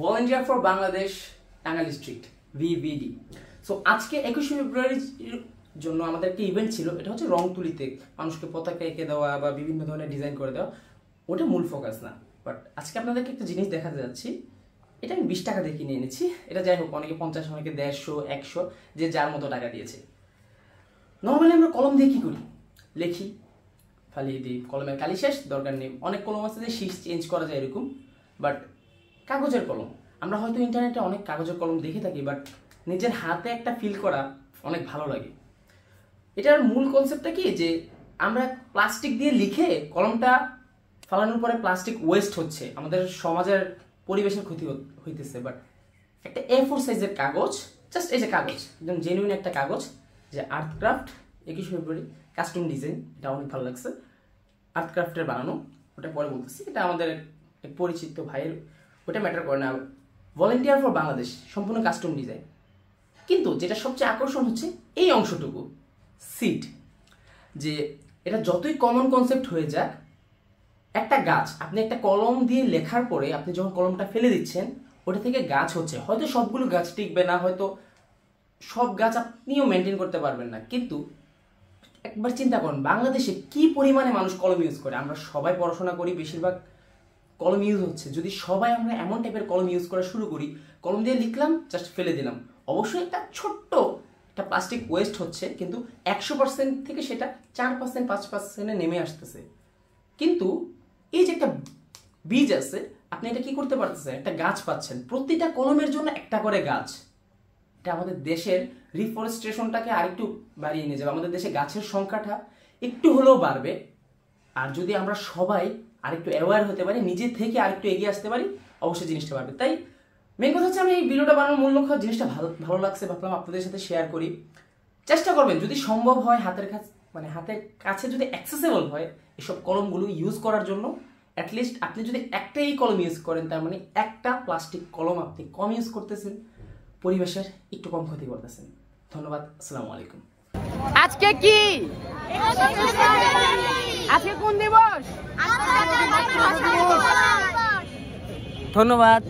Volunteer for Bangladesh Tangail district ভিভিডি। So আজকে 21শে ফেব্রুয়ারির জন্য আমাদের একটা ইভেন্ট ছিল, এটা হচ্ছে রং তুলিতে মানুষকে পতাকা এঁকে দেওয়া বা বিভিন্ন ধরনের ডিজাইন করে দেওয়া, ওটা মূল ফোকাস না। বাট আজকে আপনাদেরকে একটা জিনিস দেখাতে যাচ্ছি, এটা আমি 20 টাকা দিয়ে কিনে এনেছি। এটা যাই হোক, অনেকে 50, অনেকে 150, 100, যে যার মতো টাকা দিয়েছে। নর্মালি আমরা কলম দিয়ে কী করি? লেখি, ফালিয়ে দিই, কলমের কালি শেষ, দরকার নেই। অনেক কলম আছে যে শীষ চেঞ্জ করা যায় এরকম, বাট কাগজের কলম, আমরা হয়তো ইন্টারনেটে অনেক কাগজের কলম দেখে থাকি, বাট নিজের হাতে একটা ফিল করা অনেক ভালো লাগে। এটার মূল কনসেপ্টটা কি, যে আমরা প্লাস্টিক দিয়ে লিখে কলমটা ফালানোর পরে প্লাস্টিক ওয়েস্ট হচ্ছে, আমাদের সমাজের পরিবেশের ক্ষতি হইতেছে। বাট একটা A4 সাইজের কাগজ, জাস্ট এই যে কাগজ, একদম জেনুইন একটা কাগজ, যে আর্টক্রাফট 21শে ফেব্রুয়ারি কাস্টম ডিজাইন, এটা অনেক ভালো লাগছে। আর্টক্রাফটের বানানো, ওটা পরে বলতেছি। এটা আমাদের এক পরিচিত ভাইয়ের, ওটা ম্যাটার করে না। ভলান্টিয়ার ফর বাংলাদেশ সম্পূর্ণ কাস্টম ডিজাইন। কিন্তু যেটা সবচেয়ে আকর্ষণ হচ্ছে এই অংশটুকু, সিড। যে এটা যতই কমন কনসেপ্ট হয়ে যাক, একটা গাছ, আপনি একটা কলম দিয়ে লেখার পরে আপনি যখন কলমটা ফেলে দিচ্ছেন, ওটা থেকে গাছ হচ্ছে। হয়তো সবগুলো গাছ টিকবে না, হয়তো সব গাছ আপনিও মেনটেন করতে পারবেন না, কিন্তু একবার চিন্তা করুন বাংলাদেশে কি পরিমাণে মানুষ কলম ইউজ করে। আমরা সবাই পড়াশোনা করি, বেশিরভাগ কলম ইউজ হচ্ছে। যদি সবাই আমরা এমন টাইপের কলম ইউজ করা শুরু করি, কলম দিয়ে লিখলাম, জাস্ট ফেলে দিলাম, অবশ্যই একটা ছোট্ট একটা প্লাস্টিক ওয়েস্ট হচ্ছে, কিন্তু 100% থেকে সেটা 4%, 5%-এ নেমে আসতেছে। কিন্তু এই যে একটা বীজ আছে, আপনি এটা কি করতে পারতেছেন, একটা গাছ পাচ্ছেন, প্রতিটা কলমের জন্য একটা করে গাছ। এটা আমাদের দেশের রিফরেস্টেশনটাকে আরেকটু বাড়িয়ে নিয়ে যাবে, আমাদের দেশে গাছের সংখ্যাটা একটু হলেও বাড়বে। আর যদি আমরা সবাই আরেকটু অ্যাওয়্যার হতে পারি, নিজে থেকে আরেকটু এগিয়ে আসতে পারি, অবশ্যই জিনিসটা বাড়বে। তাই মেন কথা হচ্ছে, আমি এই ভিডিওটা বানানোর মূল লক্ষ্য, জিনিসটা ভালো লাগছে, ভাবলাম আপনাদের সাথে শেয়ার করি। চেষ্টা করবেন যদি সম্ভব হয়, হাতের কাছে যদি অ্যাক্সেসেবল হয় এসব কলমগুলো ইউজ করার জন্য। অ্যাটলিস্ট আপনি যদি একটাই কলম ইউজ করেন, তার মানে একটা প্লাস্টিক কলম আপনি কম ইউজ করতেছেন, পরিবেশের একটু কম ক্ষতি করতেছেন। ধন্যবাদ, আসসালামু আলাইকুম। আজকে কি, আজকে কোন দিবস? ধন্যবাদ।